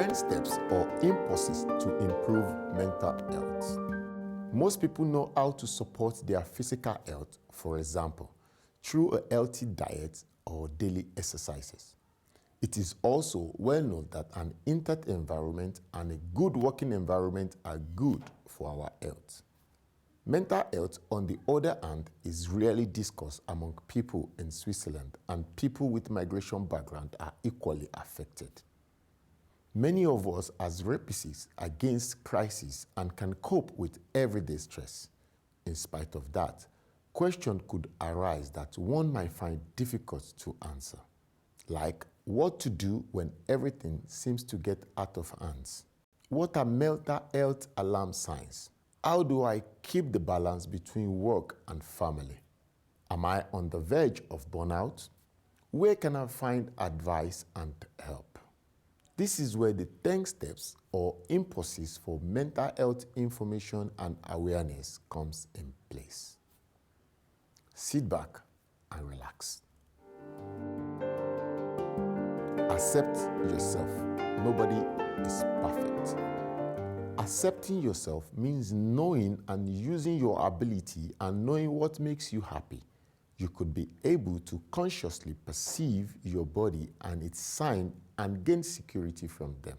10 steps or impulses to improve mental health. Most people know how to support their physical health, for example, through a healthy diet or daily exercises. It is also well known that an intact environment and a good working environment are good for our health. Mental health, on the other hand, is rarely discussed among people in Switzerland, and people with migration background are equally affected. Many of us as refugees against crisis and can cope with everyday stress. In spite of that, questions could arise that one might find difficult to answer, like what to do when everything seems to get out of hands. What are mental health alarm signs? How do I keep the balance between work and family? Am I on the verge of burnout? Where can I find advice and help? This is where the 10 steps or impulses for mental health information and awareness comes in place. Sit back and relax. Accept yourself. Nobody is perfect. Accepting yourself means knowing and using your ability and knowing what makes you happy. You could be able to consciously perceive your body and its sign and gain security from them.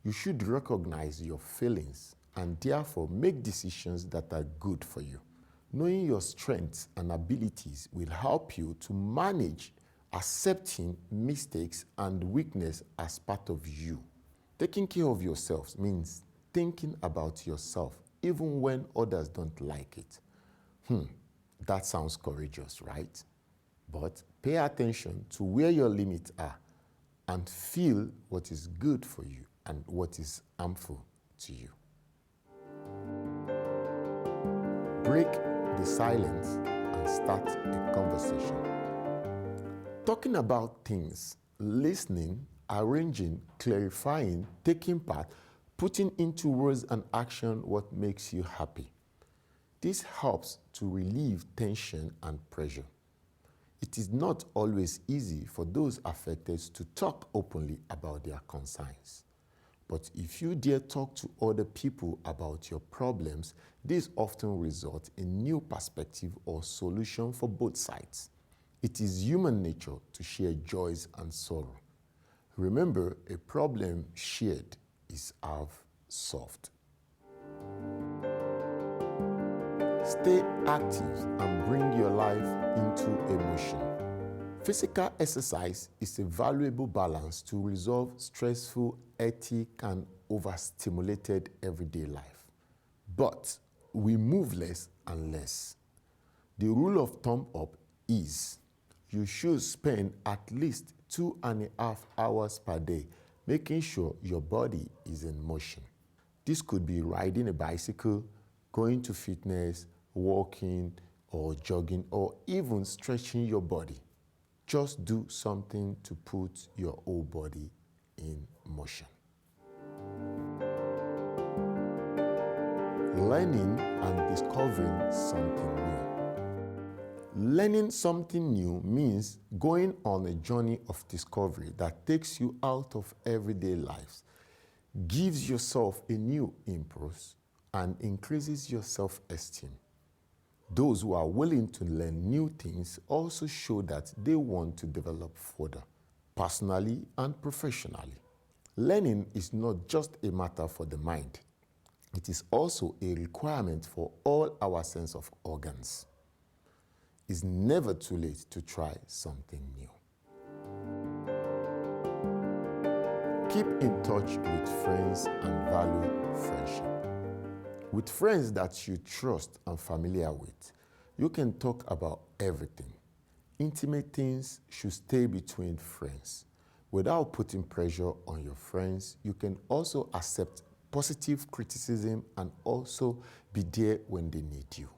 You should recognize your feelings and therefore make decisions that are good for you. Knowing your strengths and abilities will help you to manage accepting mistakes and weakness as part of you. Taking care of yourselves means thinking about yourself even when others don't like it. That sounds courageous, right? But pay attention to where your limits are and feel what is good for you and what is harmful to you. Break the silence and start a conversation. Talking about things, listening, arranging, clarifying, taking part, putting into words and action what makes you happy. This helps to relieve tension and pressure. It is not always easy for those affected to talk openly about their concerns. But if you dare talk to other people about your problems, this often results in new perspective or solution for both sides. It is human nature to share joys and sorrow. Remember, a problem shared is half solved. Stay active and bring your life into motion. Physical exercise is a valuable balance to resolve stressful, hectic, and overstimulated everyday life. But we move less and less. The rule of thumb up is you should spend at least 2.5 hours per day making sure your body is in motion. This could be riding a bicycle, going to fitness, walking or jogging, or even stretching your body. Just do something to put your whole body in motion. Learning and discovering something new. Learning something new means going on a journey of discovery that takes you out of everyday life, gives yourself a new impulse, and increases your self-esteem. Those who are willing to learn new things also show that they want to develop further, personally and professionally. Learning is not just a matter for the mind. It is also a requirement for all our sense of organs. It's never too late to try something new. Keep in touch with friends and value friendship. With friends that you trust and familiar with, you can talk about everything. Intimate things should stay between friends. Without putting pressure on your friends, you can also accept positive criticism and also be there when they need you.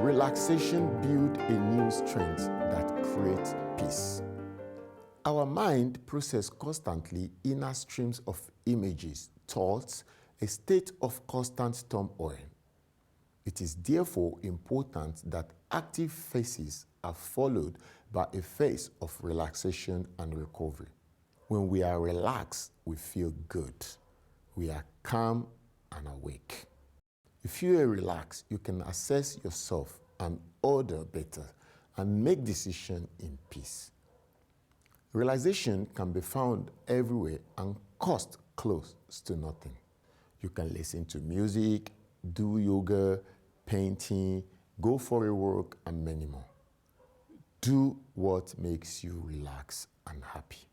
Relaxation builds a new strength that creates peace. Our mind processes constantly inner streams of images, thoughts, a state of constant turmoil. It is therefore important that active phases are followed by a phase of relaxation and recovery. When we are relaxed, we feel good. We are calm and awake. If you are relaxed, you can assess yourself and order better and make decisions in peace. Realization can be found everywhere and cost close to nothing. You can listen to music, do yoga, painting, go for a walk, and many more. Do what makes you relax and happy.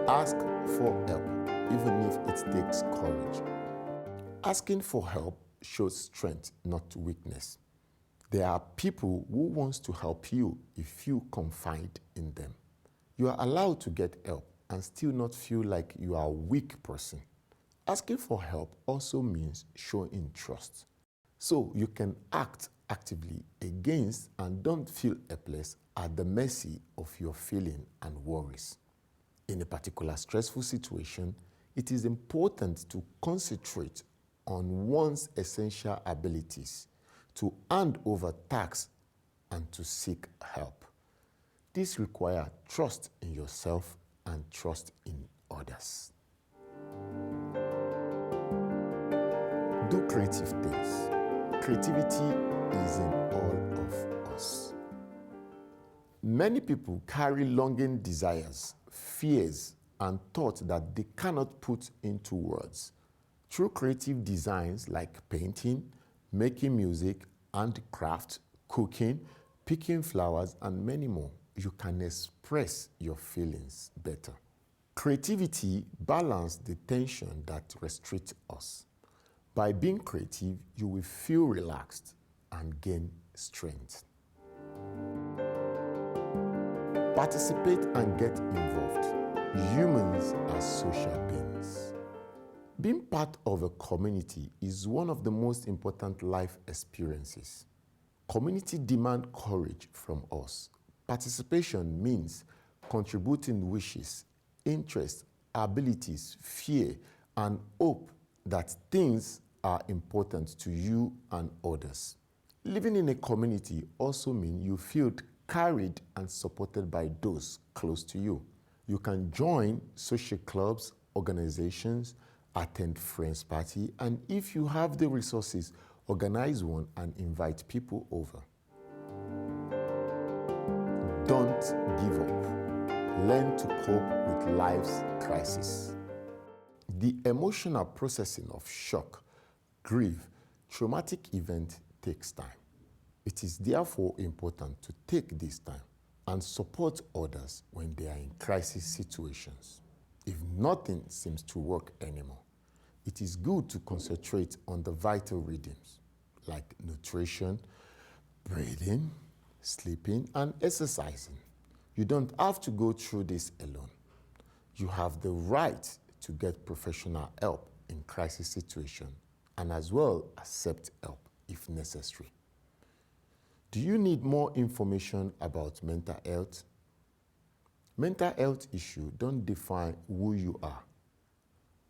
Ask for help, even if it takes courage. Asking for help shows strength, not weakness. There are people who want to help you if you confide in them. You are allowed to get help and still not feel like you are a weak person. Asking for help also means showing trust. So you can act actively against and don't feel helpless at the mercy of your feeling and worries. In a particular stressful situation, it is important to concentrate on one's essential abilities, to hand over tasks, and to seek help. This requires trust in yourself and trust in others. Do creative things. Creativity is in all of us. Many people carry longing desires, fears, and thoughts that they cannot put into words. Through creative designs like painting, making music, handcraft, cooking, picking flowers, and many more, you can express your feelings better. Creativity balances the tension that restricts us. By being creative, you will feel relaxed and gain strength. Participate and get involved. Humans are social beings. Being part of a community is one of the most important life experiences. Community demands courage from us. Participation means contributing wishes, interests, abilities, fear, and hope that things are important to you and others. Living in a community also means you feel carried and supported by those close to you. You can join social clubs, organizations, attend friends' party, and if you have the resources, organize one and invite people over. Don't give up. Learn to cope with life's crisis. The emotional processing of shock, grief, traumatic event takes time. It is therefore important to take this time and support others when they are in crisis situations. If nothing seems to work anymore, it is good to concentrate on the vital rhythms like nutrition, breathing, sleeping, and exercising. You don't have to go through this alone. You have the right to get professional help in crisis situations and as well accept help if necessary. Do you need more information about mental health? Mental health issues don't define who you are.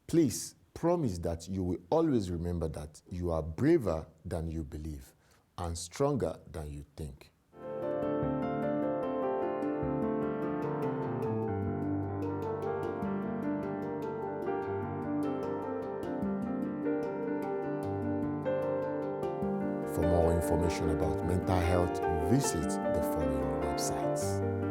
Please promise that you will always remember that you are braver than you believe and stronger than you think. For more information about mental health, visit the following websites.